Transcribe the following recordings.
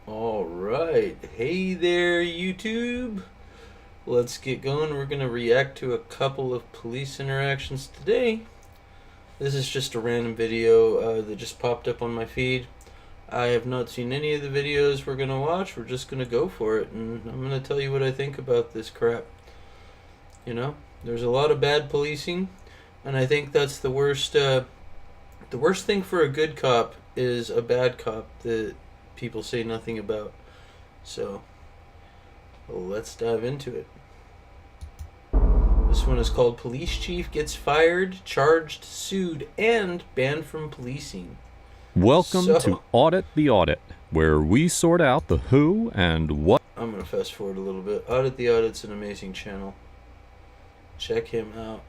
Alright, hey there YouTube. Let's get going. We're going to react to a couple of police interactions today. This is just a random video that just popped up on my feed. I have not seen any of the videos we're going to watch. We're just going to go for it, and I'm going to tell you what I think about this crap. You know, there's a lot of bad policing, and I think that's the worst thing for a good cop is a bad cop that people say nothing about. So, let's dive into it. This one is called Police Chief Gets Fired, Charged, Sued, and Banned from Policing. Welcome to Audit the Audit, where we sort out the who and what. I'm going to fast forward a little bit. Audit the Audit's an amazing channel. Check him out.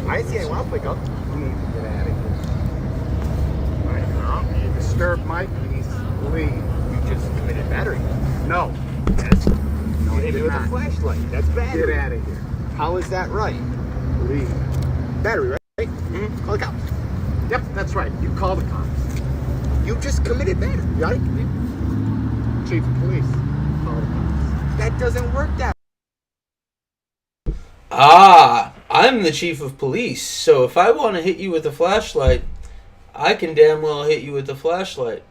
I see. Well, pick up. You need to get out of here. Right now, you disturbed my peace. Leave. You just committed battery. No. Yes. No, you hit me with a flashlight. That's battery. Get out of here. How is that right? Leave. Battery, right? Mm-hmm. Call the cops. Yep, that's right. You call the cops. You just committed battery. You got it? Chief of police. Call the cops. That doesn't work that. I'm the chief of police, so if I want to hit you with a flashlight, I can damn well hit you with a flashlight.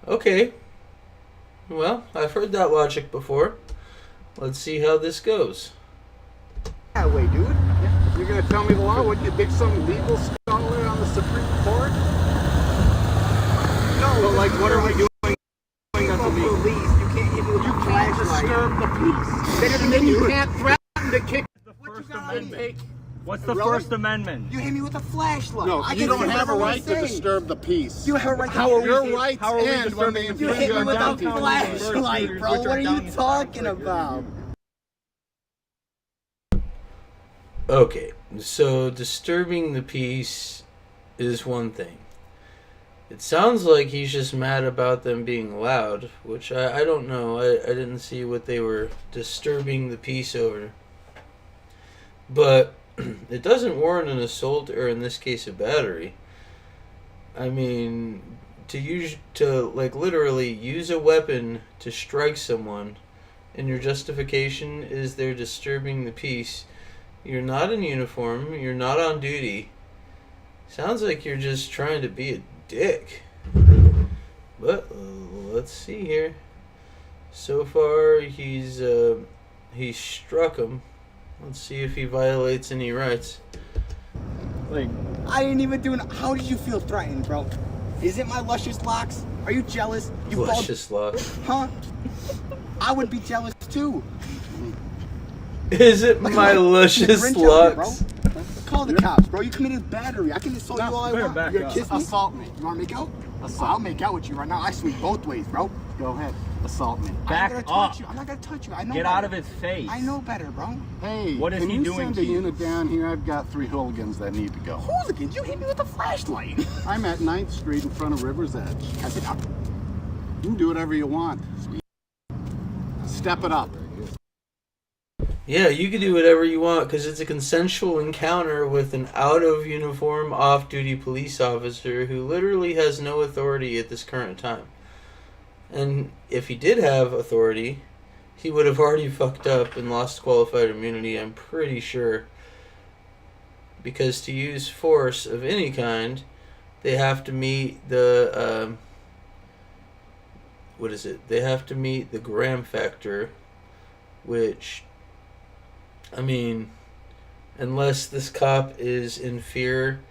Okay. Well, I've heard that logic before. Let's see how this goes. That way, dude. Yeah. You're gonna tell me the law? What, you think some legal scholar on the Supreme Court? No. But like, what are we doing? Police, you can't hit me with a flashlight. You can't disturb the peace. Then you can't threaten to kick. First Amendment. What's the First Amendment? You hit me with a flashlight. No, you don't have a right to disturb the peace. You have a right to your rights end when they You hit me with a flashlight, bro. What are you talking about? Okay, so disturbing the peace is one thing. It sounds like he's just mad about them being loud, which I don't know. I didn't see what they were disturbing the peace over. But it doesn't warrant an assault, or in this case a battery. I mean, to literally use a weapon to strike someone, and your justification is they're disturbing the peace. You're not in uniform, you're not on duty. Sounds like you're just trying to be a dick. But let's see here. So far he's struck him. Let's see if he violates any rights. Like, I didn't even do it. How did you feel threatened, bro? Is it my luscious locks? Are you jealous? You luscious locks? Huh? I would be jealous too. Is it my luscious locks? Call the cops, bro. You committed battery. I can assault you all I want. Back You're up. kiss me? Assault me. You want to make out? I'll make out with you right now. I swing both ways, bro. Go ahead. Assault me. Back I'm up. not gonna touch you. I know Get better. out of his face. I know better, bro. Hey, What is can he you doing send to a you? unit down here? I've got 3 hooligans that need to go. Hooligans, you hit me with a flashlight. I'm at 9th Street in front of River's Edge. Pass it up. You can do whatever you want. Step it up. Yeah, you can do whatever you want because it's a consensual encounter with an out-of-uniform, off-duty police officer who literally has no authority at this current time. And if he did have authority, he would have already fucked up and lost qualified immunity, I'm pretty sure. Because to use force of any kind, they have to meet the, They have to meet the Graham factor, which, I mean, unless this cop is in fear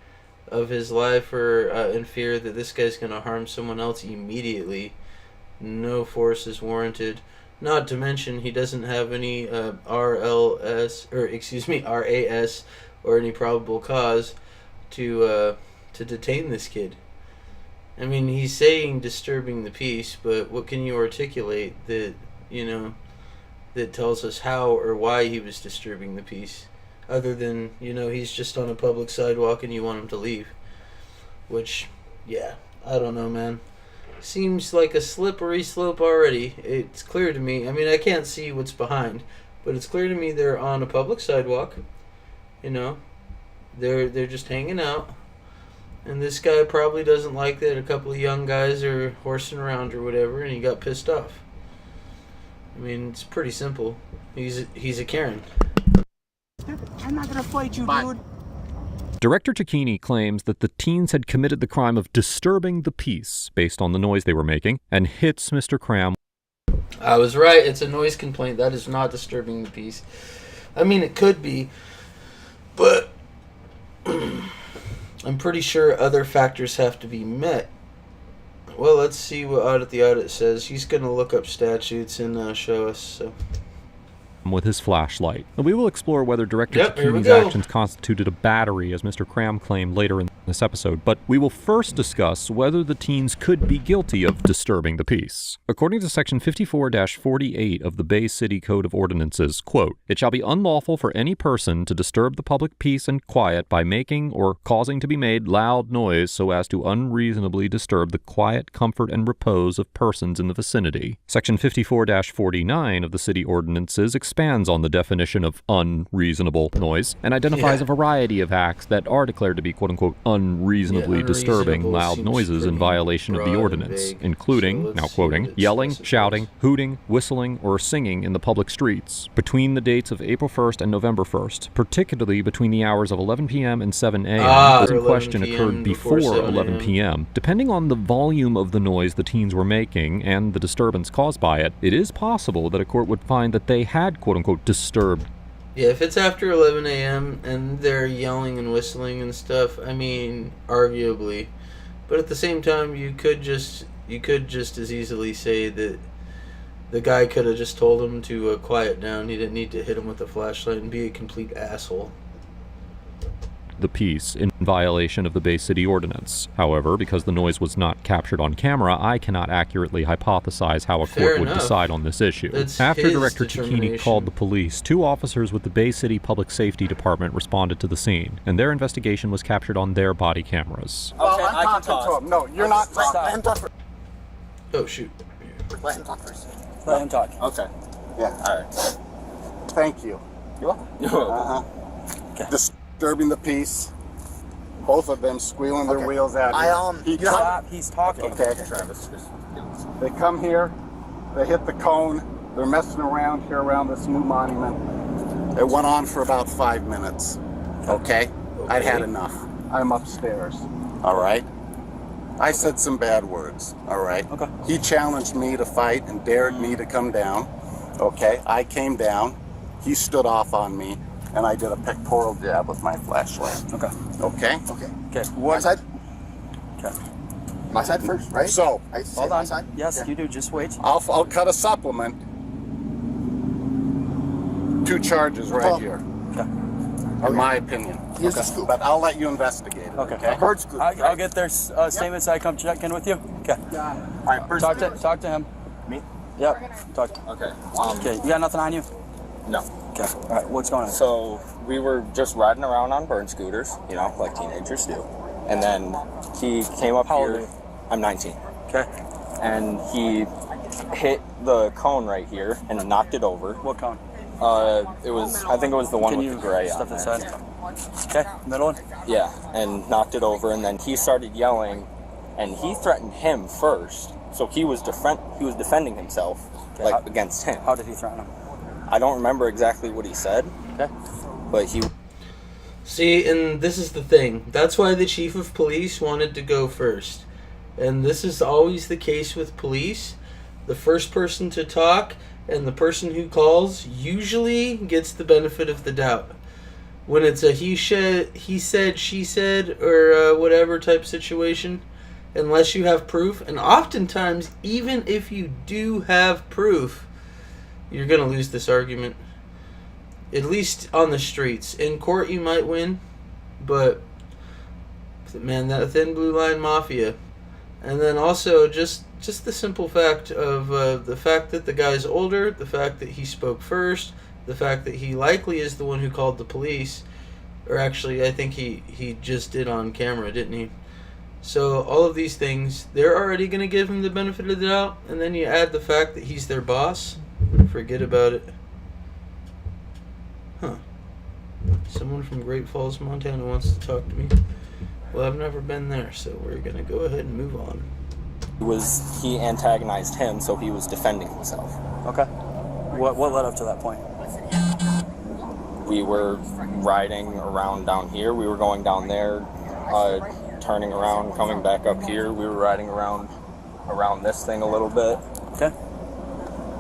of his life or in fear that this guy's going to harm someone else immediately, no force is warranted. Not to mention he doesn't have any RAS or any probable cause to detain this kid. I mean, he's saying disturbing the peace, but what can you articulate that, that tells us how or why he was disturbing the peace, other than, he's just on a public sidewalk and you want him to leave? Which, yeah, I don't know, man. Seems like a slippery slope already. It's clear to me. I mean, I can't see what's behind, but it's clear to me they're on a public sidewalk. They're just hanging out. And this guy probably doesn't like that a couple of young guys are horsing around or whatever, and he got pissed off. I mean, it's pretty simple. He's a Karen. I'm not gonna fight you, dude. Director Cicchini claims that the teens had committed the crime of disturbing the peace based on the noise they were making, and hits Mr. Cram. I was right. It's a noise complaint. That is not disturbing the peace. I mean, it could be, but I'm pretty sure other factors have to be met. Well, let's see what Audit the Audit says. He's going to look up statutes and show us. So. With his flashlight. And we will explore whether Director Here we Cicchini's go. actions constituted a battery, as Mr. Cram claimed later in this episode, but we will first discuss whether the teens could be guilty of disturbing the peace. According to Section 54-48 of the Bay City Code of Ordinances, quote, "It shall be unlawful for any person to disturb the public peace and quiet by making or causing to be made loud noise so as to unreasonably disturb the quiet, comfort, and repose of persons in the vicinity." Section 54-49 of the City Ordinances expands on the definition of unreasonable noise and identifies a variety of acts that are declared to be quote-unquote unreasonably disturbing unreasonable loud seems noises in pretty violation of the broad and ordinance, vague. including, So now let's see quoting, what it yelling, specifies. shouting, hooting, whistling, or singing in the public streets between the dates of April 1st and November 1st, particularly between the hours of 11 p.m. and 7 a.m. This in 11 question p.m. occurred before before 7 11 a.m. p.m. Depending on the volume of the noise the teens were making and the disturbance caused by it, it is possible that a court would find that they had quote-unquote disturbed. Yeah, if it's after 11 a.m. and they're yelling and whistling and stuff, I mean, arguably. But at the same time, you could just as easily say that the guy could have just told him to quiet down. He didn't need to hit him with a flashlight and be a complete asshole. The peace in violation of the Bay City Ordinance. However, because the noise was not captured on camera, I cannot accurately hypothesize how a Fair court would enough. decide on this issue. That's After his Director Cicchini determination. called the police, 2 officers with the Bay City Public Safety Department responded to the scene, and their investigation was captured on their body cameras. Well, Okay, I'm I can talking talk. to him. No, you're not. Stop. Let him talk first. Oh, shoot. Let him talk first. Let him talk. Okay. Yeah. All right. Thank you. You're welcome. Disturbing the peace. Both of them squealing their wheels at me. He Stop. He's talking. Okay. They come here. They hit the cone. They're messing around here around this new monument. It went on for about 5 minutes. Okay? I'd had enough. I'm upstairs. All right? I said some bad words. All right? Okay. He challenged me to fight and dared me to come down. Okay? I came down. He stood off on me, and I did a pectoral jab with my flashlight. Okay. Okay? Okay. My What? side? Okay. My side first, right? So, I say Hold my on. side? Yes, you do. Just wait. I'll cut a supplement. 2 charges right Oh. here, Okay. in my opinion. Here's the scoop. But I'll let you investigate it. Okay. Okay. Bird scoop. I'll get their statements. I come check in with you. Okay. All right. First Talk to him. Me? Yep. Talk. Okay. Okay. You got nothing on you? No. Okay. All right. What's going on? So we were just riding around on burn scooters, you know, like teenagers do. And then he came up How old here. are you? I'm 19. Okay. And he hit the cone right here and knocked it over. What cone? I think it was the one Can with you the gray step on inside? there. Okay. Middle one. Yeah, and knocked it over, and then he started yelling, and he threatened him first. So he was defending himself, Okay, like how- against him. How did he threaten him? I don't remember exactly what he said, Okay. but he See, and this is the thing. That's why the chief of police wanted to go first. And this is always the case with police. The first person to talk and the person who calls usually gets the benefit of the doubt. When it's a he said, she said, or whatever type situation, unless you have proof, and oftentimes, even if you do have proof, you're going to lose this argument. At least on the streets. In court, you might win, but man, that thin blue line mafia. And then also just the simple fact of the fact that the guy's older, the fact that he spoke first, the fact that he likely is the one who called the police, or actually, I think he just did on camera, didn't he? So all of these things, they're already going to give him the benefit of the doubt, and then you add the fact that he's their boss, forget about it. Huh. Someone from Great Falls, Montana wants to talk to me. Well, I've never been there, so we're gonna go ahead and move on. He antagonized him, so he was defending himself. Okay. What led up to that point? We were riding around down here. We were going down there, turning around, coming back up here. We were riding around this thing a little bit. Okay.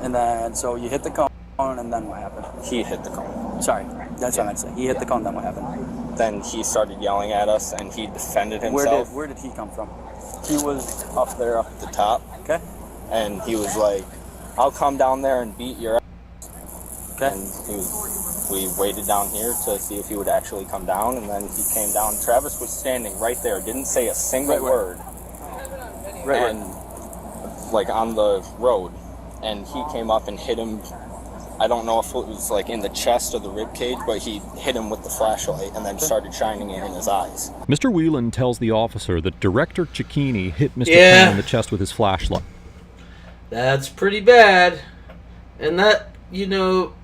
And then, so you hit the cone, and then what happened? He hit the cone. Sorry, that's what I meant to say. He hit the cone, then what happened? Then he started yelling at us, and he defended himself. Where did he come from? He was up there, up at the top. Okay. And he was like, "I'll come down there and beat your ass." Okay. And we waited down here to see if he would actually come down, and then he came down. Travis was standing right there, didn't say a single word. Right. And like on the road, and he came up and hit him. I don't know if it was like in the chest or the rib cage, but he hit him with the flashlight and then started shining it in his eyes. Mr. Whelan tells the officer that Director Cicchini hit Mr. Yeah. Kane in the chest with his flashlight. That's pretty bad. And that, you know,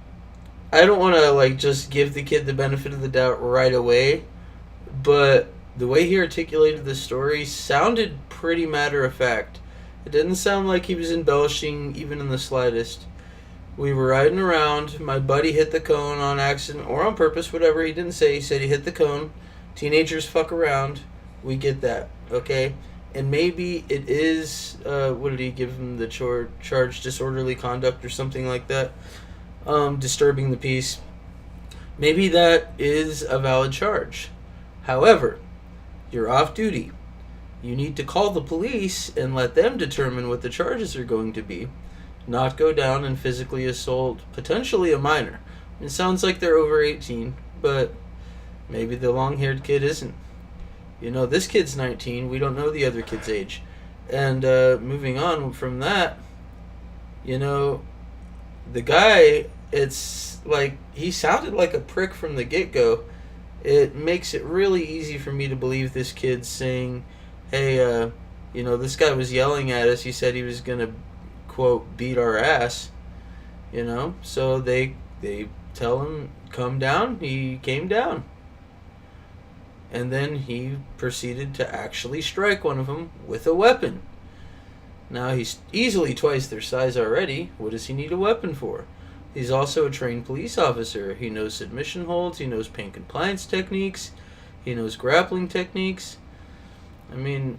I don't want to like just give the kid the benefit of the doubt right away, but the way he articulated the story sounded pretty matter of fact. It didn't sound like he was embellishing even in the slightest. We were riding around. My buddy hit the cone on accident or on purpose, whatever. He didn't say. He said he hit the cone. Teenagers fuck around. We get that, okay? And maybe it is, what did he give him the charge? Disorderly conduct or something like that. Disturbing the peace. Maybe that is a valid charge. However, you're off duty. You need to call the police and let them determine what the charges are going to be. Not go down and physically assault potentially a minor. It sounds like they're over 18, but maybe the long-haired kid isn't. You know, this kid's 19. We don't know the other kid's age. And moving on from that, you know, the guy, it's like he sounded like a prick from the get-go. It makes it really easy for me to believe this kid's saying, hey, you know, this guy was yelling at us. He said he was going to, quote, beat our ass, you know? So they tell him, come down. He came down. And then he proceeded to actually strike one of them with a weapon. Now, he's easily twice their size already. What does he need a weapon for? He's also a trained police officer. He knows submission holds. He knows pain compliance techniques. He knows grappling techniques. I mean,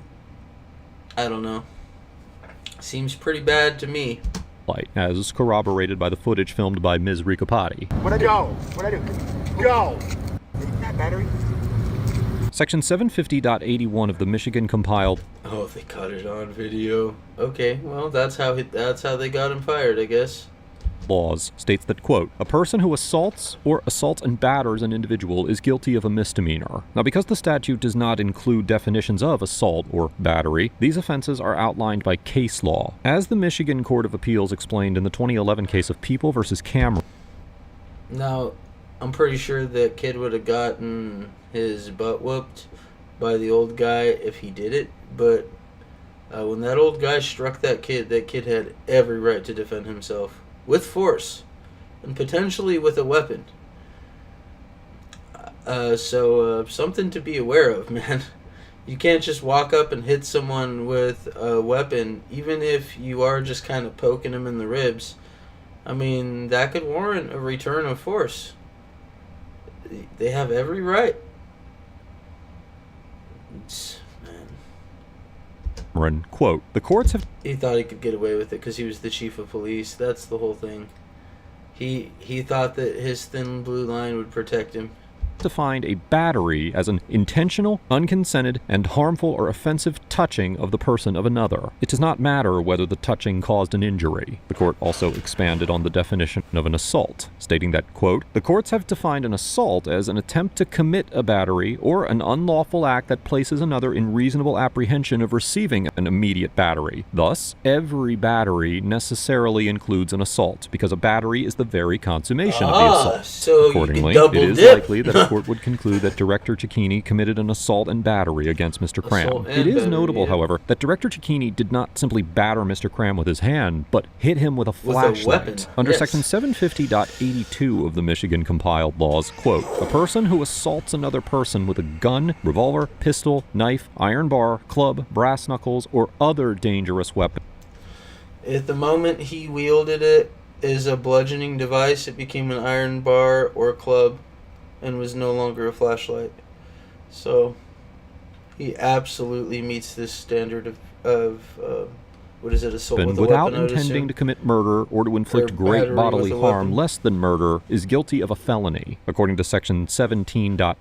I don't know. Seems pretty bad to me. As corroborated by the footage filmed by Ms. Ricopati. What'd I do? Go! Take that battery. Section 750.81 of the Michigan compiled Oh, they caught it on video. Okay, well, that's how they got him fired, I guess. laws states that, quote, a person who assaults or assaults and batters an individual is guilty of a misdemeanor. Now, because the statute does not include definitions of assault or battery, these offenses are outlined by case law. As the Michigan Court of Appeals explained in the 2011 case of People versus Cameron. Now, I'm pretty sure that kid would have gotten his butt whooped by the old guy if he did it, but when that old guy struck that kid had every right to defend himself with force and potentially with a weapon. So something to be aware of, man. You can't just walk up and hit someone with a weapon, even if you are just kind of poking them in the ribs. I mean, that could warrant a return of force. They have every right. Man. Quote, the courts have... He thought he could get away with it because he was the chief of police. That's the whole thing. He thought that his thin blue line would protect him. defined a battery as an intentional, unconsented, and harmful or offensive touching of the person of another. It does not matter whether the touching caused an injury. The court also expanded on the definition of an assault, stating that, quote, the courts have defined an assault as an attempt to commit a battery or an unlawful act that places another in reasonable apprehension of receiving an immediate battery. Thus, every battery necessarily includes an assault, because a battery is the very consummation of the assault. So accordingly, you can double it is dip. likely that a court would conclude that Director Cicchini committed an assault and battery against Mr. Cram. Assault and It is battery, notable, yeah. however, that Director Cicchini did not simply batter Mr. Cram with his hand, but hit him with a With a flashlight. weapon, Under yes. Section 750.82 of the Michigan compiled laws, quote, a person who assaults another person with a gun, revolver, pistol, knife, iron bar, club, brass knuckles, or other dangerous weapon. At the moment he wielded it as a bludgeoning device, it became an iron bar or club and was no longer a flashlight. So he absolutely meets this standard of what is it, assault with a without weapon, I would intending assume? to commit murder or to inflict Or great battery bodily with a harm weapon. less than murder is guilty of a felony, according to Section 17.10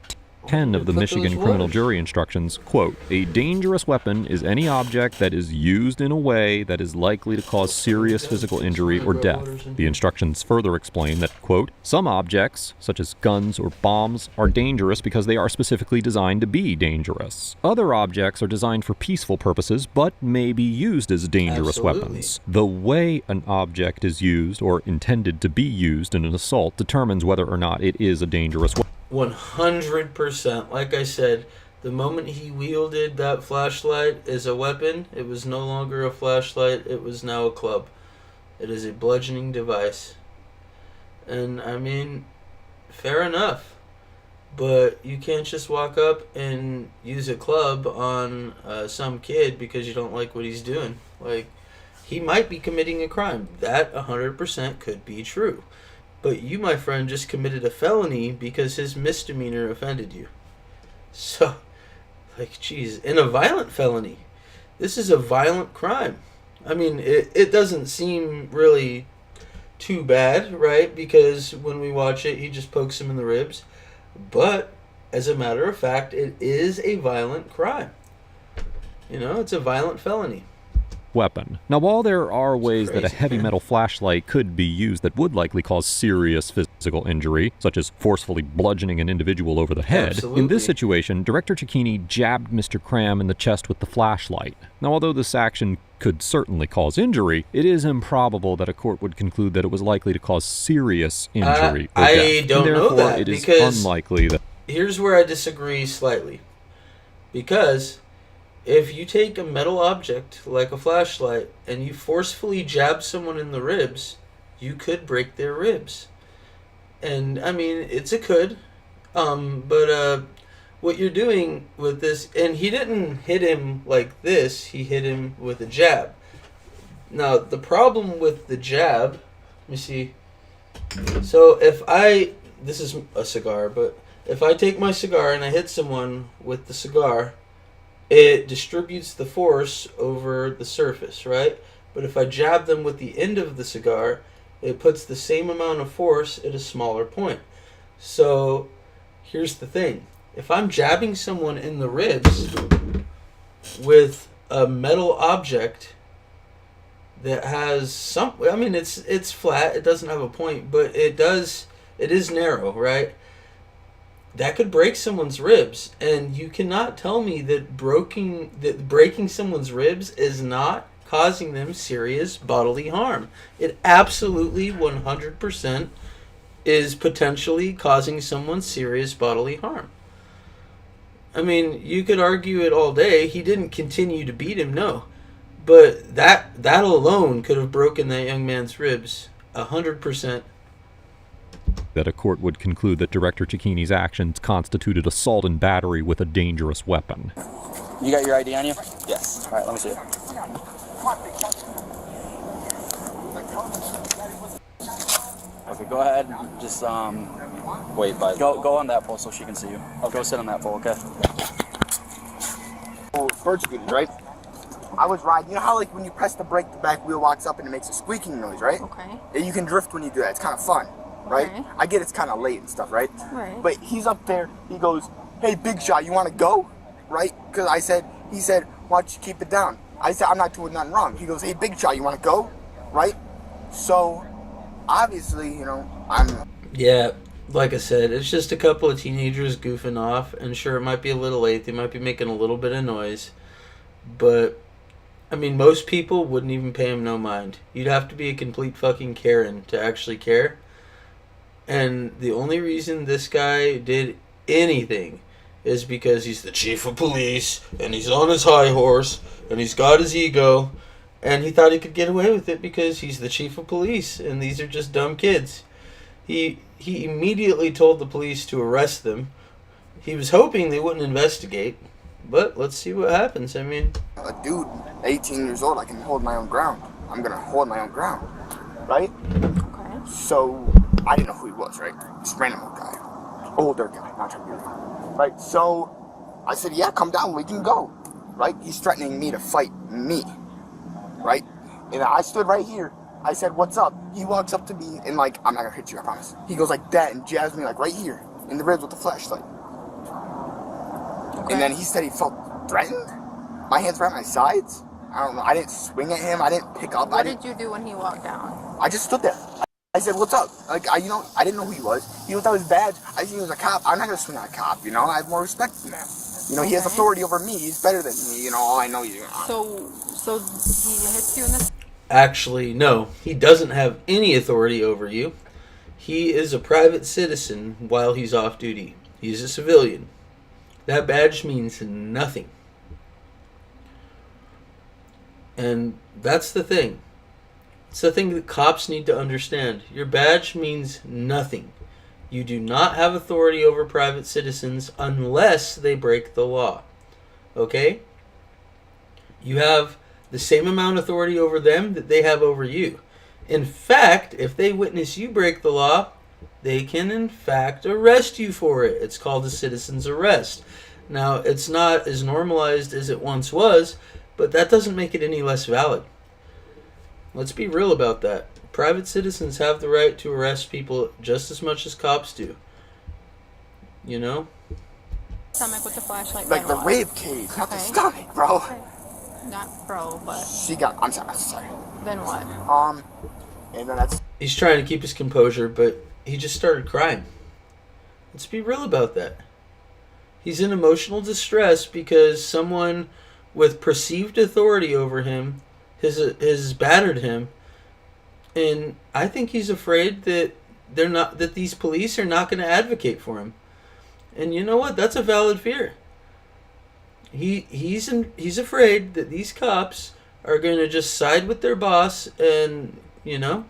of the Put Michigan those criminal letters. jury instructions. Quote, a dangerous weapon is any object that is used in a way that is likely to cause serious physical injury or death. The instructions further explain that, quote, some objects, such as guns or bombs, are dangerous because they are specifically designed to be dangerous. Other objects are designed for peaceful purposes, but may be used as dangerous Absolutely. weapons. The way an object is used or intended to be used in an assault determines whether or not it is a dangerous weapon. 100%. Like I said, the moment he wielded that flashlight as a weapon, it was no longer a flashlight, it was now a club. It is a bludgeoning device. And I mean, fair enough. But you can't just walk up and use a club on some kid because you don't like what he's doing. Like, he might be committing a crime. That 100% could be true. But you, my friend, just committed a felony because his misdemeanor offended you. So, like, geez, and a violent felony. This is a violent crime. I mean, it doesn't seem really too bad, right? Because when we watch it, he just pokes him in the ribs. But, as a matter of fact, it is a violent crime. You know, it's a violent felony. Weapon. Now, while there are ways that a crazy, heavy man. metal flashlight could be used that would likely cause serious physical injury, such as forcefully bludgeoning an individual over the head, Absolutely. in this situation, Director Cicchini jabbed Mr. Cram in the chest with the flashlight. Now, although this action could certainly cause injury, it is improbable that a court would conclude that it was likely to cause serious injury or I death. don't and know therefore, that, it is because- unlikely that Here's where I disagree slightly. Because if you take a metal object like a flashlight and you forcefully jab someone in the ribs, you could break their ribs. And I mean, it's a could. But what you're doing with this, and he didn't hit him like this, he hit him with a jab. Now, the problem with the jab, let me see. So this is a cigar, but if I take my cigar and I hit someone with the cigar, it distributes the force over the surface, right? But if I jab them with the end of the cigar, it puts the same amount of force at a smaller point. So here's the thing. If I'm jabbing someone in the ribs with a metal object that has some, I mean, it's flat, it doesn't have a point, but it is narrow, right? That could break someone's ribs, and you cannot tell me that breaking someone's ribs is not causing them serious bodily harm. It absolutely 100% is potentially causing someone serious bodily harm. I mean, you could argue it all day. He didn't continue to beat him, no. But that alone could have broken that young man's ribs 100%. that a court would conclude that Director Cicchini's actions constituted assault and battery with a dangerous weapon. You got your ID on you? Yes. All right, let me see it. Okay, go ahead. Just Wait, by go on that pole so she can see you. Go sit on that pole, okay? Oh, bird scooters, right? I was riding. You know how like when you press the brake, the back wheel locks up and it makes a squeaking noise, right? Okay. And you can drift when you do that. It's kind of fun, right? Okay. I get it's kind of late and stuff, right? Right. But he's up there. He goes, "Hey, big shot, you want to go?" Right? Because he said, "Why don't you keep it down?" I said, "I'm not doing nothing wrong." He goes, "Hey, big shot, you want to go?" Right? So, obviously, you know, Yeah, like I said, it's just a couple of teenagers goofing off, and sure, it might be a little late. They might be making a little bit of noise, but I mean, most people wouldn't even pay him no mind. You'd have to be a complete fucking Karen to actually care. And the only reason this guy did anything is because he's the chief of police and he's on his high horse and he's got his ego and he thought he could get away with it because he's the chief of police and these are just dumb kids. He immediately told the police to arrest them. He was hoping they wouldn't investigate, but let's see what happens. I mean, A dude, 18 years old, I can hold my own ground. I'm gonna hold my own ground, right? Okay. So I didn't know who he was, right? This random old guy, older guy, not trying to be rude, right? So I said, yeah, come down, we can go, right? He's threatening me to fight me, right? And I stood right here. I said, what's up? He walks up to me and like, I'm not gonna hit you, I promise. He goes like that and jabs me like right here in the ribs with the flashlight. Okay. And then he said he felt threatened. My hands were at my sides. I don't know. I didn't swing at him. I didn't pick up. What did you do when he walked down? I just stood there. I said, what's up? Like, I didn't know who he was. He looked at his badge. I seen he was a cop. I'm not going to swing at a cop, you know? I have more respect than that. You know, he has Okay. authority over me. He's better than me, you know? All I know he's... So he hits you in the... actually, no. He doesn't have any authority over you. He is a private citizen while he's off duty. He's a civilian. That badge means nothing. And that's the thing. It's the thing that cops need to understand. Your badge means nothing. You do not have authority over private citizens unless they break the law. Okay? You have the same amount of authority over them that they have over you. In fact, if they witness you break the law, they can in fact arrest you for it. It's called a citizen's arrest. Now, it's not as normalized as it once was, but that doesn't make it any less valid. Let's be real about that. Private citizens have the right to arrest people just as much as cops do. You know? Stomach with the flashlight. Like then the what? rib cage, not the Okay. stomach, bro. Okay. Not bro, but I'm sorry. then what? And then that's... He's trying to keep his composure, but he just started crying. Let's be real about that. He's in emotional distress because someone with perceived authority over him has battered him, and I think he's afraid that these police are not going to advocate for him. And you know what? That's a valid fear. He's afraid that these cops are going to just side with their boss, and you know,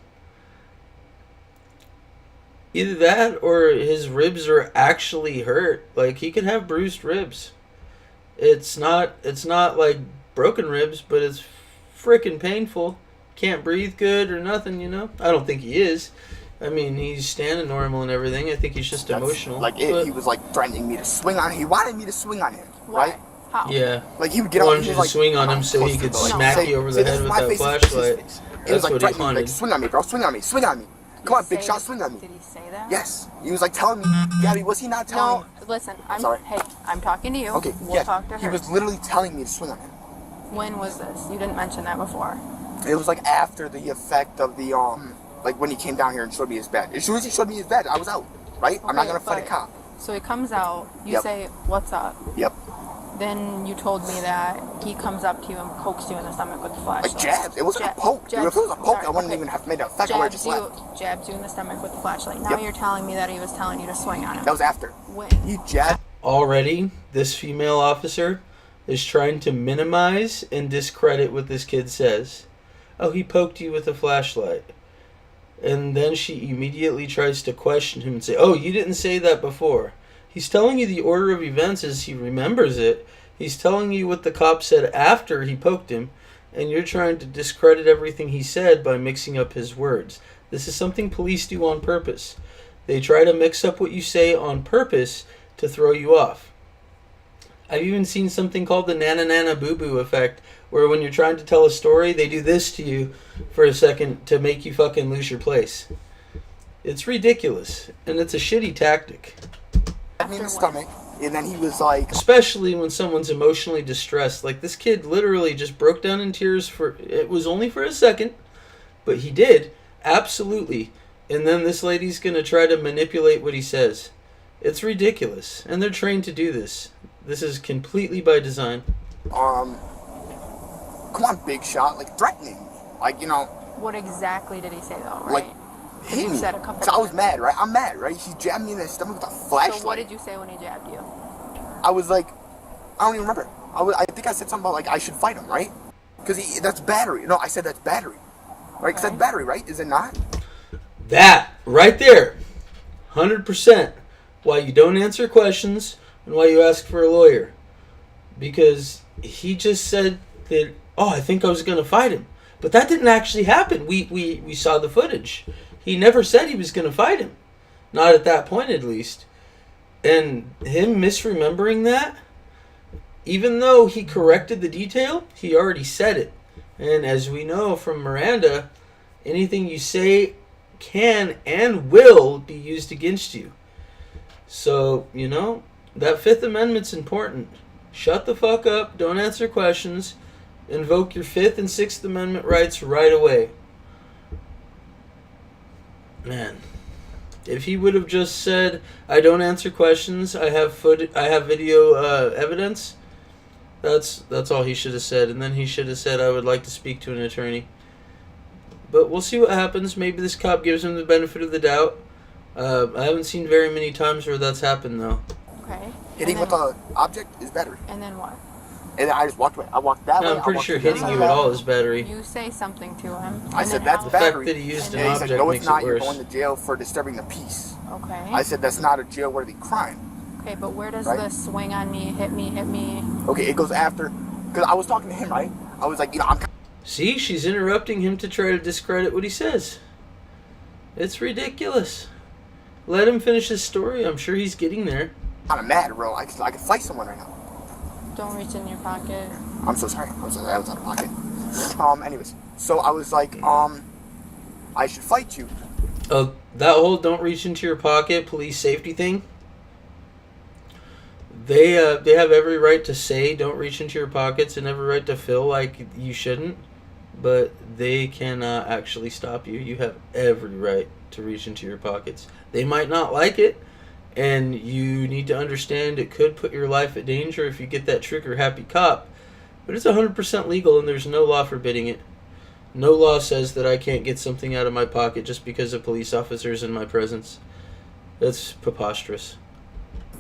either that or his ribs are actually hurt. Like, he could have bruised ribs. It's not like broken ribs, but it's freaking painful. Can't breathe good or nothing, you know? I don't think he is. I mean, he's standing normal and everything. I think he's just emotional. Like it. He was like threatening me to swing on him. He wanted me to swing on him, Why? right? How? Yeah. Like he would get He up wanted and you he to was like, swing on him I'm so he supposed could to go. smack Say- you over say, the this head is with my that face, this is his flashlight. face. It That's was like what he threatening me, wanted. like, swing on me, bro, swing on me, swing on me. Come on, big Say shot, that- swing on me. Did he say that? Yes. He was like telling me, Gabby, was he not telling No, listen. Sorry. Hey, I'm talking to you. Okay, We'll yeah. talk to her. He was literally telling me to swing on him. When was this? You didn't mention that before. It was like after the effect of the, like when he came down here and showed me his bed. As soon as he showed me his bed, I was out, right? I'm not Okay, gonna fight a but- cop. So he comes out. You Yep. say, "What's up?" Yep. Then you told me that he comes up to you and pokes you in the stomach with the flashlight. Like jabs. It wasn't a poke. Dude, if it was a poke, I wouldn't even have made an effect. I would have just left. Jabs you in the stomach with the flashlight. Now Yep. you're telling me that he was telling you to swing on him. That was after. When? He jabbed. Already, this female officer is trying to minimize and discredit what this kid says. Oh, he poked you with a flashlight. And then she immediately tries to question him and say, oh, you didn't say that before. He's telling you the order of events as he remembers it. He's telling you what the cop said after he poked him, and you're trying to discredit everything he said by mixing up his words. This is something police do on purpose. They try to mix up what you say on purpose to throw you off. I've even seen something called the nana nana boo boo effect, where when you're trying to tell a story, they do this to you for a second to make you fucking lose your place. It's ridiculous, and it's a shitty tactic. Stabbed me in the stomach, and then he was like, Especially when someone's emotionally distressed. Like, this kid literally just broke down in tears it was only for a second, but he did, absolutely. And then this lady's gonna try to manipulate what he says. It's ridiculous, and they're trained to do this. This is completely by design. come on, big shot, like threatening. Like, you know, What exactly did he say though? Right. like, 'Cause you me. said a couple So I was times. mad, right? I'm mad, right? He jabbed me in the stomach with a flashlight. So what did you say when he jabbed you? I was like, I don't even remember. I think I said something about like I should fight him, right? Because that's battery. No, I said that's battery. Right? Because that's battery, right? Is it not? That right there, 100%. Why you don't answer questions and why you ask for a lawyer. Because he just said that, oh, I think I was going to fight him. But that didn't actually happen. We saw the footage. He never said he was going to fight him. Not at that point, at least. And him misremembering that, even though he corrected the detail, he already said it. And as we know from Miranda, anything you say can and will be used against you. So, you know, that Fifth Amendment's important. Shut the fuck up, don't answer questions, invoke your Fifth and Sixth Amendment rights right away. Man, if he would have just said, I don't answer questions, I have video evidence, that's all he should have said. And then he should have said, I would like to speak to an attorney. But we'll see what happens. Maybe this cop gives him the benefit of the doubt. I haven't seen very many times where that's happened, though. Okay. Hitting with an object is battery. And then what? And then I just walked away. I walked that way. I'm pretty I walked sure to the hitting other you side. at all is battery. You say something to him. I and said then that's how- The fact battery. that he used an And he said, object no, makes it's not. it You're worse. going to jail for disturbing the peace. Okay. I said that's not a jail-worthy crime. Okay, but where does Right? the swing on me, hit me? Okay, it goes after. Because I was talking to him, right? I was like, you know, I'm See, she's interrupting him to try to discredit what he says. It's ridiculous. Let him finish his story. I'm sure he's getting there. kind of mad, bro. I could fight someone right now. Don't reach in your pocket. I'm so sorry. I'm sorry. That was out of pocket. Anyways, so I was like, I should fight you. That whole don't reach into your pocket police safety thing, they have every right to say don't reach into your pockets and every right to feel like you shouldn't, but they cannot actually stop you. You have every right to reach into your pockets. They might not like it, and you need to understand it could put your life at danger if you get that trigger happy cop, but it's 100% legal and there's no law forbidding it. No law says that I can't get something out of my pocket just because a police officer is in my presence. That's preposterous.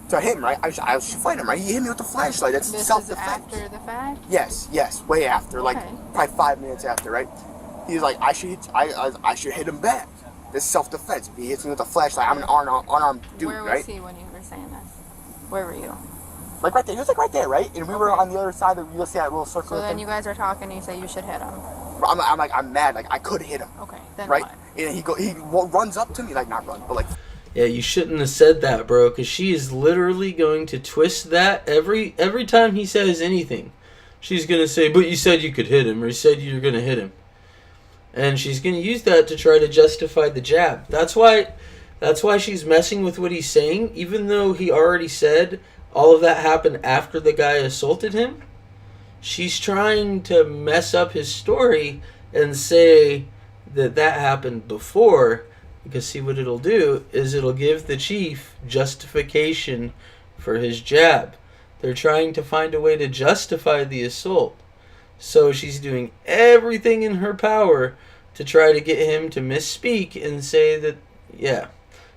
So I hit him, right? I should fight him, right? He hit me with the flashlight. That's This is self-defense. after the fact? Yes, way after, like Okay. probably 5 minutes after, right? He's like, I should hit him back. This is self-defense. If he hits me with a flashlight, I'm an unarmed dude, Where was right? he when you were saying this? Where were you? Like right there. He was like right there, right? And we were on the other side of, you'll see that little circle So then thing. you guys are talking and you say you should hit him. I'm mad. Like I could hit him, Okay, then right? what? And he runs up to me, like not run, but like Yeah, you shouldn't have said that, bro, because she is literally going to twist that every time he says anything. She's going to say, but you said you could hit him, or you said you were going to hit him. And she's going to use that to try to justify the jab. That's why she's messing with what he's saying, even though he already said all of that happened after the guy assaulted him. She's trying to mess up his story and say that happened before, because see what it'll do is it'll give the chief justification for his jab. They're trying to find a way to justify the assault. So she's doing everything in her power to try to get him to misspeak and say that, yeah,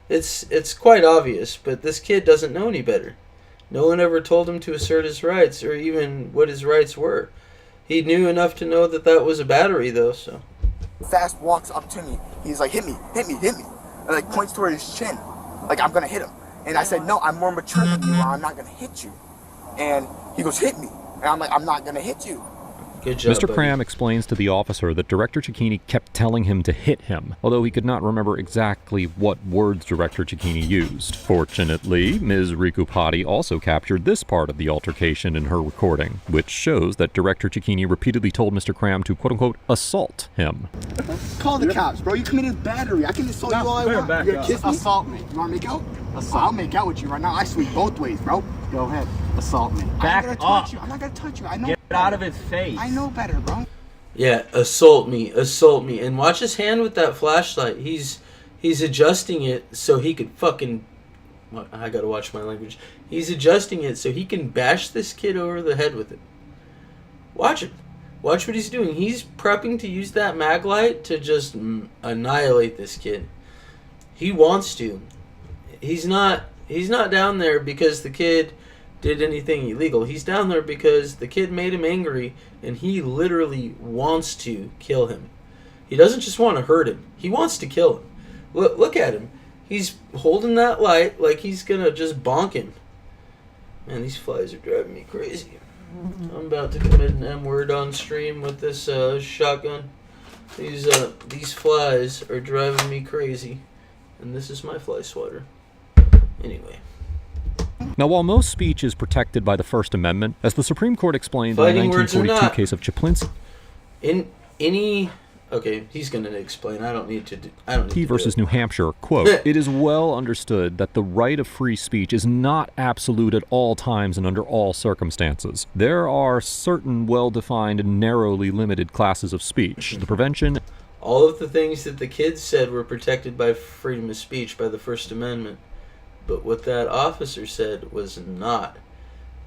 it's quite obvious, but this kid doesn't know any better. No one ever told him to assert his rights or even what his rights were. He knew enough to know that was a battery, though, so. fast walks up to me. He's like, hit me. And like points toward his chin. Like I'm gonna hit him. And I said, no, I'm more mature than you, or I'm not gonna hit you. And he goes, hit me. And I'm like, I'm not gonna hit you. Good job, Mr. buddy. Cram explains to the officer that Director Cicchini kept telling him to hit him, although he could not remember exactly what words Director Cicchini used. Fortunately, Ms. Ricupati also captured this part of the altercation in her recording, which shows that Director Cicchini repeatedly told Mr. Cram to quote-unquote assault him. Call the cops, bro. You committed battery. I can assault you all I want. back You gonna up. kiss me? Assault me. You wanna make out? I'll make out with you right now. I swing both ways, bro. Go ahead. Assault me. Back I'm not gonna touch up. you. I'm not gonna touch you. I know. Get out of his face. I know better, bro. Yeah, assault me, and watch his hand with that flashlight. He's adjusting it so he could fucking. I gotta watch my language. He's adjusting it so he can bash this kid over the head with it. Watch him. Watch what he's doing. He's prepping to use that mag light to just annihilate this kid. He wants to. He's not down there because the kid did anything illegal. He's down there because the kid made him angry, and he literally wants to kill him. He doesn't just want to hurt him. He wants to kill him. Look at him. He's holding that light like he's going to just bonk him. Man, these flies are driving me crazy. I'm about to commit an M-word on stream with this shotgun. These flies are driving me crazy. And this is my fly swatter. Anyway. Now, while most speech is protected by the First Amendment, as the Supreme Court explained Fighting in the words are 1942 not. case of Chaplinsky Okay, he's going to explain. I don't need to do it. versus New Hampshire, quote, "It is well understood that the right of free speech is not absolute at all times and under all circumstances. There are certain well-defined and narrowly limited classes of speech. The prevention..." All of the things that the kids said were protected by freedom of speech by the First Amendment. But what that officer said was not.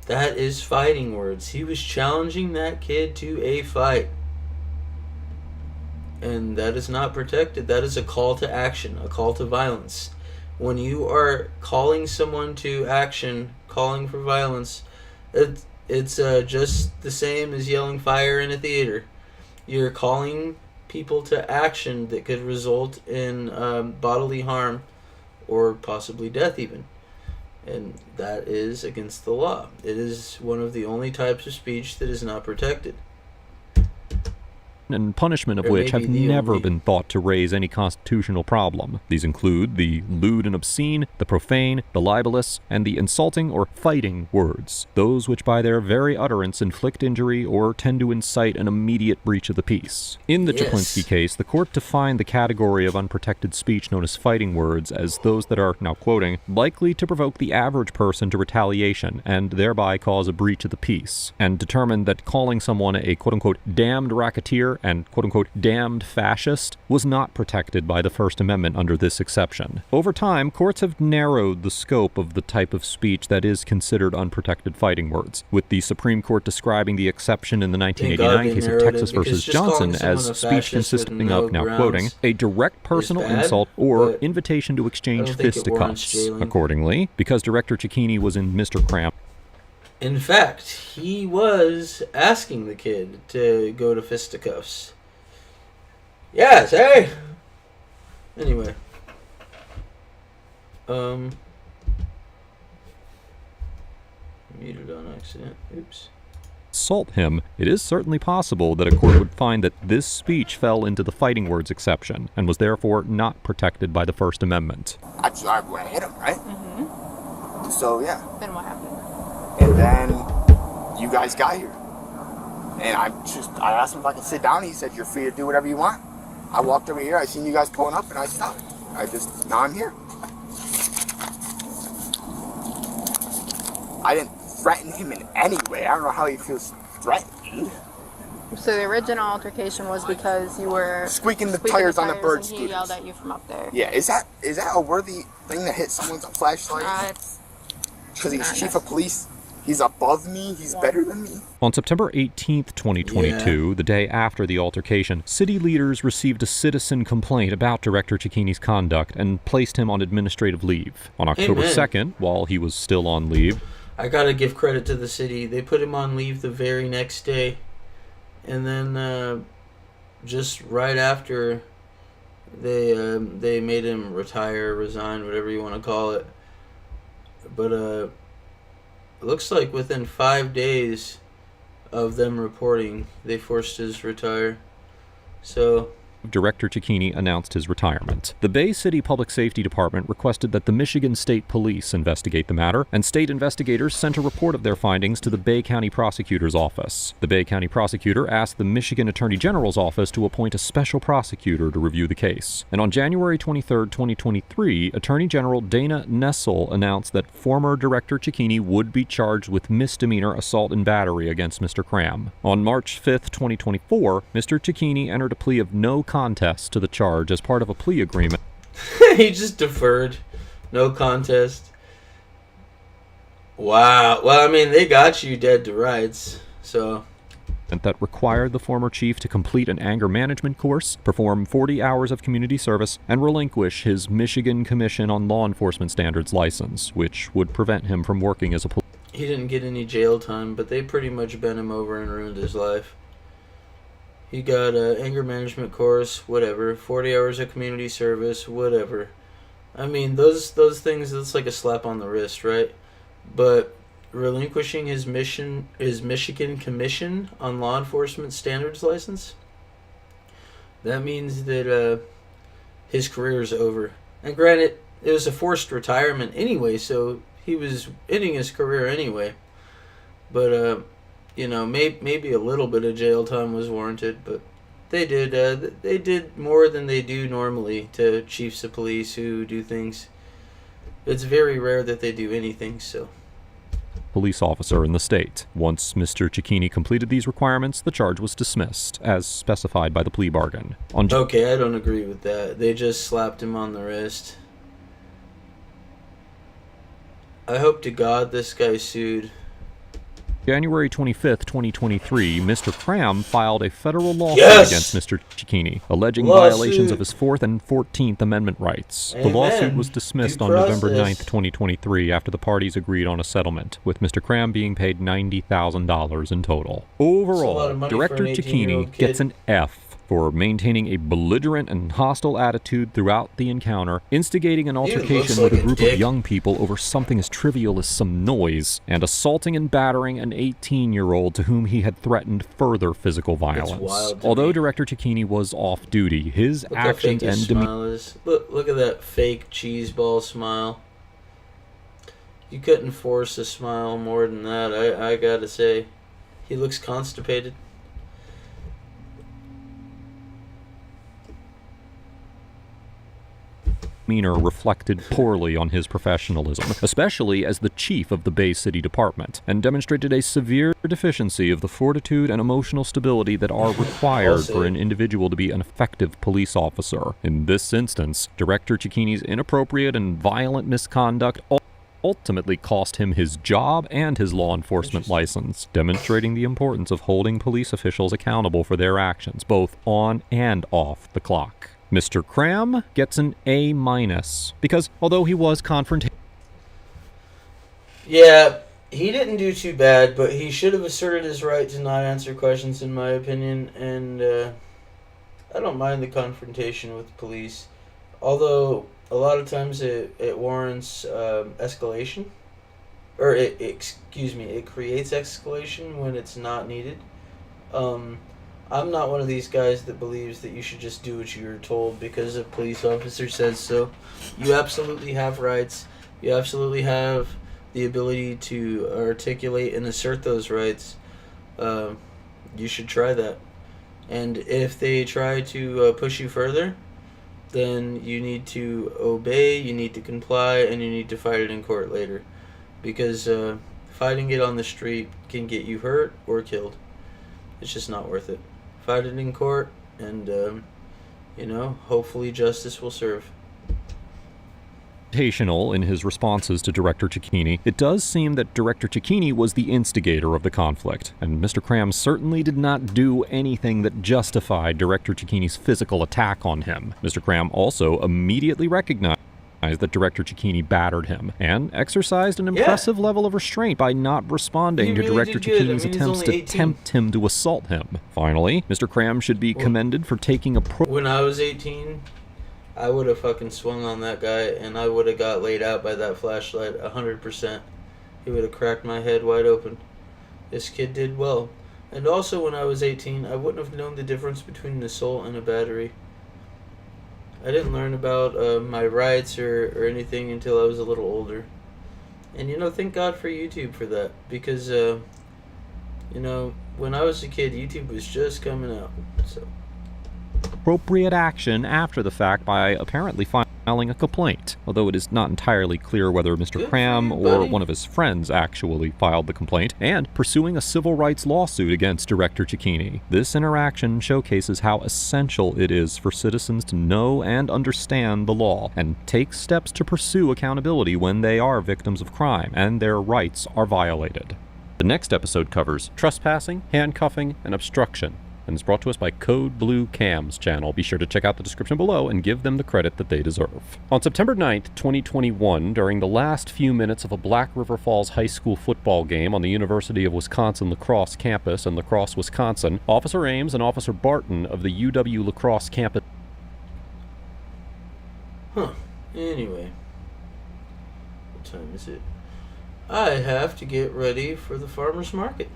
That is fighting words. He was challenging that kid to a fight. And that is not protected. That is a call to action, a call to violence. When you are calling someone to action, calling for violence, it's just the same as yelling fire in a theater. You're calling people to action that could result in bodily harm or possibly death even. And that is against the law. It is one of the only types of speech that is not protected. and punishment of Or which have maybe the never only- been thought to raise any constitutional problem. These include the lewd and obscene, the profane, the libelous, and the insulting or fighting words, those which by their very utterance inflict injury or tend to incite an immediate breach of the peace. In the Yes. Chaplinsky case, the court defined the category of unprotected speech known as fighting words as those that are, now quoting, likely to provoke the average person to retaliation and thereby cause a breach of the peace, and determined that calling someone a quote-unquote damned racketeer and quote-unquote damned fascist was not protected by the First Amendment under this exception. Over time, courts have narrowed the scope of the type of speech that is considered unprotected fighting words, with the Supreme Court describing the exception in the Thank God 1989 they case of narrowed Texas it, because versus just calling Johnson someone as a speech fascist consisting with no of, now grounds quoting, a direct personal bad, insult or but invitation to exchange I don't think it warrants fisticuffs. jailing. Accordingly, because Director Cicchini was in Mr. Cram, In fact, he was asking the kid to go to fisticuffs. Yes, hey! Anyway. Muted on accident. Oops. assault him, it is certainly possible that a court would find that this speech fell into the fighting words exception and was therefore not protected by the First Amendment. I went and hit him, right? Mm-hmm. So, yeah. Then what happened? And then you guys got here. And I asked him if I could sit down. He said, you're free to do whatever you want. I walked over here. I seen you guys pulling up and I stopped. Now I'm here. I didn't threaten him in any way. I don't know how he feels threatened. So the original altercation was because you were Squeaking the tires on the bird and he scooters. yelled at you from up there. Yeah, is that a worthy thing to hit someone's flashlight? It's Because he's not chief of police? He's above me? He's better than me? On September 18th, 2022, the day after the altercation, city leaders received a citizen complaint about Director Cicchini's conduct and placed him on administrative leave. On October Amen. 2nd, while he was still on leave, I gotta give credit to the city. They put him on leave the very next day. And then just right after, they made him retire, resign, whatever you want to call it. But it looks like within 5 days of them reporting, they forced his retire. So Director Cicchini announced his retirement. The Bay City Public Safety Department requested that the Michigan State Police investigate the matter, and state investigators sent a report of their findings to the Bay County Prosecutor's Office. The Bay County Prosecutor asked the Michigan Attorney General's office to appoint a special prosecutor to review the case. And on January 23, 2023, Attorney General Dana Nessel announced that former Director Cicchini would be charged with misdemeanor assault and battery against Mr. Cram. On March 5, 2024, Mr. Cicchini entered a plea of no contest to the charge as part of a plea agreement. he just deferred. No contest. Wow. Well, I mean, they got you dead to rights. So that required the former chief to complete an anger management course, perform 40 hours of community service, and relinquish his Michigan Commission on Law Enforcement Standards license, which would prevent him from working as a police. He didn't get any jail time, but they pretty much bent him over and ruined his life. He got an anger management course, whatever, 40 hours of community service, whatever. I mean, those things, that's like a slap on the wrist, right? But relinquishing his Michigan Commission on Law Enforcement Standards license, that means that his career is over. And granted, it was a forced retirement anyway, so he was ending his career anyway. But, you know, maybe a little bit of jail time was warranted, but they did more than they do normally to chiefs of police who do things. It's very rare that they do anything, so. Police officer in the state. Once Mr. Cicchini completed these requirements, the charge was dismissed, as specified by the plea bargain. Okay, I don't agree with that. They just slapped him on the wrist. I hope to God this guy sued. January 25th, 2023, Mr. Cram filed a federal lawsuit against Mr. Cicchini, alleging violations of his 4th and 14th Amendment rights. Amen. The lawsuit was dismissed on November 9th, 2023, after the parties agreed on a settlement, with Mr. Cram being paid $90,000 in total. Overall, Director Cicchini gets an F for maintaining a belligerent and hostile attitude throughout the encounter, instigating an altercation with a group of young people over something as trivial as some noise, and assaulting and battering an 18-year-old to whom he had threatened further physical violence. Although Director Cicchini was off duty, his actions and demeanor... Look at that fake cheeseball smile. You couldn't force a smile more than that, I gotta say. He looks constipated. Demeanor reflected poorly on his professionalism, especially as the chief of the Bay City Department, and demonstrated a severe deficiency of the fortitude and emotional stability that are required for an individual to be an effective police officer. In this instance, Director Cicchini's inappropriate and violent misconduct ultimately cost him his job and his law enforcement license, demonstrating the importance of holding police officials accountable for their actions, both on and off the clock. Mr. Cram gets an A-, because although he was confrontational... Yeah, he didn't do too bad, but he should have asserted his right to not answer questions, in my opinion, and I don't mind the confrontation with police, although a lot of times it warrants escalation, or it creates escalation when it's not needed. I'm not one of these guys that believes that you should just do what you're told because a police officer says so. You absolutely have rights. You absolutely have the ability to articulate and assert those rights. You should try that. And if they try to push you further, then you need to obey, you need to comply, and you need to fight it in court later. Because fighting it on the street can get you hurt or killed. It's just not worth it. Fight it in court, and, hopefully justice will serve. In his responses to Director Cicchini, it does seem that Director Cicchini was the instigator of the conflict, and Mr. Cram certainly did not do anything that justified Director Cicchini's physical attack on him. Mr. Cram also immediately recognized that Director Cicchini battered him, and exercised an impressive level of restraint by not responding to Director Cicchini's attempts to tempt him to assault him. Finally, Mr. Cram should be commended for taking a When I was 18, I would have fucking swung on that guy, and I would have got laid out by that flashlight 100%. He would have cracked my head wide open. This kid did well. And also, when I was 18, I wouldn't have known the difference between an assault and a battery. I didn't learn about my rights or anything until I was a little older. And, thank God for YouTube for that. Because, when I was a kid, YouTube was just coming out. So. Appropriate action after the fact by apparently filing a complaint, although it is not entirely clear whether Mr. Cram or one of his friends actually filed the complaint, and pursuing a civil rights lawsuit against Director Cicchini. This interaction showcases how essential it is for citizens to know and understand the law, and take steps to pursue accountability when they are victims of crime and their rights are violated. The next episode covers trespassing, handcuffing, and obstruction, and is brought to us by Code Blue Cam's channel. Be sure to check out the description below and give them the credit that they deserve. On September 9th, 2021, during the last few minutes of a Black River Falls High School football game on the University of Wisconsin La Crosse campus in La Crosse, Wisconsin, Officer Ames and Officer Barton of the UW La Crosse campus... Anyway. What time is it? I have to get ready for the farmer's market.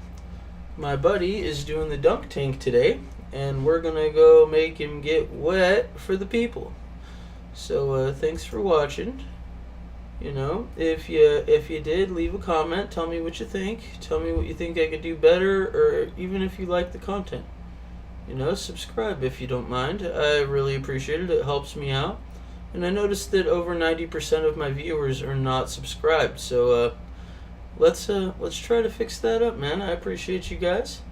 My buddy is doing the dunk tank today, and we're gonna go make him get wet for the people. So thanks for watching. You know, if you did, leave a comment. Tell me what you think. Tell me what you think I could do better, or even if you like the content. You know, subscribe if you don't mind. I really appreciate it. It helps me out. And I noticed that over 90% of my viewers are not subscribed. So let's try to fix that up, man. I appreciate you guys.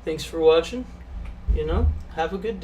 Thanks for watching. You know, have a good day.